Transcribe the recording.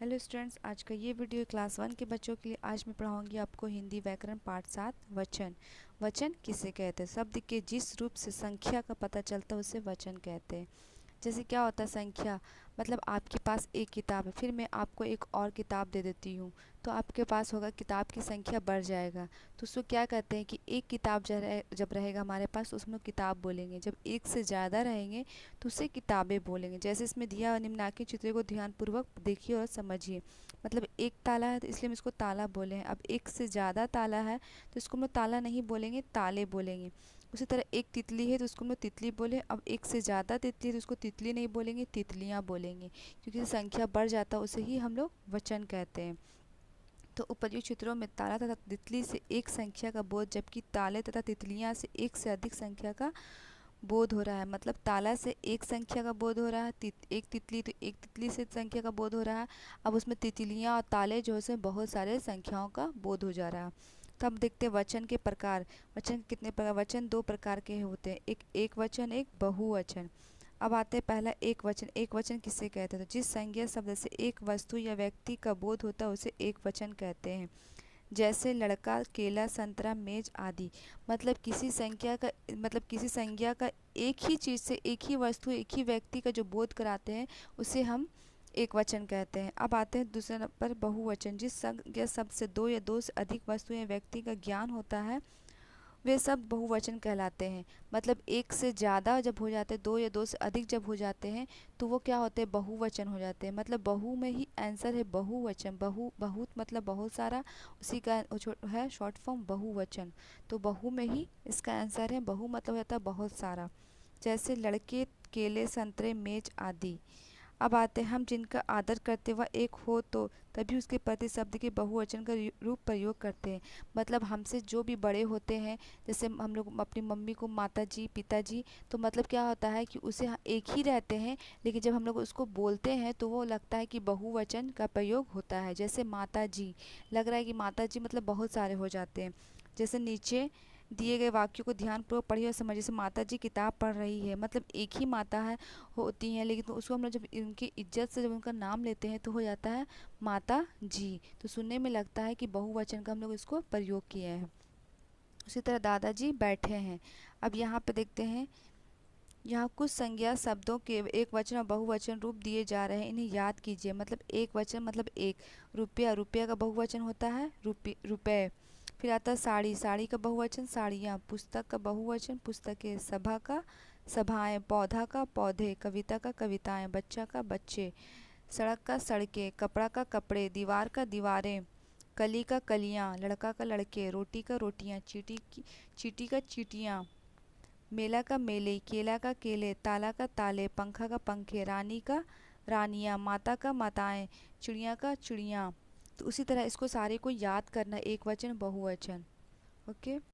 Hello students, आज का ये वीडियो क्लास 1 के बच्चों के लिए। आज मैं पढ़ाऊंगी आपको हिंदी व्याकरण पाठ 7 वचन। वचन किसे कहते हैं? शब्द के जिस रूप से संख्या का पता चलता है उसे वचन कहते हैं। जैसे क्या होता है संख्या, मतलब आपके पास एक किताब है, फिर मैं आपको एक और किताब दे देती हूँ, तो आपके पास होगा किताब की संख्या बढ़ जाएगा। तो उसको क्या कहते हैं कि एक किताब जब रहेगा हमारे पास तो उसमें किताब बोलेंगे। जब एक से ज़्यादा रहेंगे तो उसे किताबें बोलेंगे। जैसे इसमें दिया निम्नलिखित चित्रों को ध्यानपूर्वक देखिए और समझिए। मतलब एक ताला है तो इसलिए हम इसको ताला बोले हैं। अब एक से ज़्यादा ताला है तो इसको हम लोग ताला नहीं बोलेंगे, ताले बोलेंगे। उसी तरह एक तितली है तो उसको हम लोग तितली बोले। अब एक से ज़्यादा तितली है तो उसको तितली नहीं बोलेंगे, तितलियाँ बोलेंगे। क्योंकि संख्या बढ़ जाता है उसे ही हम लोग वचन कहते हैं। तो उपर्युक्त चित्रों में ताला तथा तितली से एक संख्या का बोध, जबकि ताले तथा तितलियाँ से एक से अधिक संख्या का बोध हो रहा है। मतलब ताला से एक संख्या का बोध हो रहा है, एक तितली तो एक तितली से संख्या का बोध हो रहा है। अब उसमें तितलियाँ और ताले जो है उसमें बहुत सारे संख्याओं का बोध हो जा रहा है। तो अब देखते हैं वचन के प्रकार। वचन के कितने प्रकार? वचन दो प्रकार के होते हैं, एक वचन, एक बहुवचन। अब आते हैं पहला एक वचन। एक वचन किसे कहते हैं? तो जिस संज्ञा शब्द से एक वस्तु या व्यक्ति का बोध होता है उसे एक वचन कहते हैं। जैसे लड़का, केला, संतरा, मेज आदि। मतलब किसी संज्ञा का एक ही चीज़ से, एक ही वस्तु, एक ही व्यक्ति का जो बोध कराते हैं उसे हम एक वचन कहते हैं। अब आते हैं दूसरे नंबर पर बहुवचन। जिस संज्ञा शब्द से दो या दो से अधिक वस्तु या व्यक्ति का ज्ञान होता है वे सब बहुवचन कहलाते हैं। मतलब एक से ज़्यादा जब हो जाते हैं, दो या दो से अधिक जब हो जाते हैं तो वो क्या होते हैं? बहुवचन हो जाते हैं। मतलब बहु में ही आंसर है बहुवचन। बहुत मतलब बहुत सारा, उसी का है शॉर्ट फॉर्म बहुवचन। तो बहु में ही इसका आंसर है। बहु मतलब होता है बहुत सारा। जैसे लड़के, केले, संतरे, मेज आदि। अब आते हैं हम जिनका आदर करते वह एक हो तो तभी उसके प्रति शब्द के बहुवचन का रूप प्रयोग करते हैं। मतलब हमसे जो भी बड़े होते हैं, जैसे हम लोग अपनी मम्मी को माता जी, पिताजी, तो मतलब क्या होता है कि उसे एक ही रहते हैं, लेकिन जब हम लोग उसको बोलते हैं तो वो लगता है कि बहुवचन का प्रयोग होता है। जैसे माता जी, लग रहा है कि माता जी मतलब बहुत सारे हो जाते हैं। जैसे नीचे दिए गए वाक्यों को ध्यानपूर्वक पढ़िए और समझिए। जैसे माता जी किताब पढ़ रही है, मतलब एक ही माता है होती हैं, लेकिन तो उसको हम लोग जब उनकी इज्जत से जब उनका नाम लेते हैं तो हो जाता है माता जी। तो सुनने में लगता है कि बहुवचन का हम लोग इसको प्रयोग किए हैं। उसी तरह दादाजी बैठे हैं। अब यहाँ पे देखते हैं, यहाँ कुछ संज्ञा शब्दों के एक वचन और बहुवचन रूप दिए जा रहे हैं, इन्हें याद कीजिए। मतलब एक वचन मतलब एक। रुपया, रुपया का बहुवचन होता है रुपये। फिर आता है साड़ी, साड़ी का बहुवचन साड़ियाँ। पुस्तक का बहुवचन पुस्तकें। सभा का सभाएं। पौधा का पौधे। कविता का कविताएं। बच्चा का बच्चे। सड़क का सड़कें। कपड़ा का कपड़े। दीवार का दीवारें। कली का कलियाँ। लड़का का लड़के। रोटी का रोटियाँ। चीटी का चीटियाँ। मेला का मेले। केला का केले। ताला का ताले। पंखा का पंखे। रानी का रानियाँ। माता का माताएं। चिड़िया का चिड़ियाँ। तो उसी तरह इसको सारे को याद करना, एक वचन बहुवचन। ओके।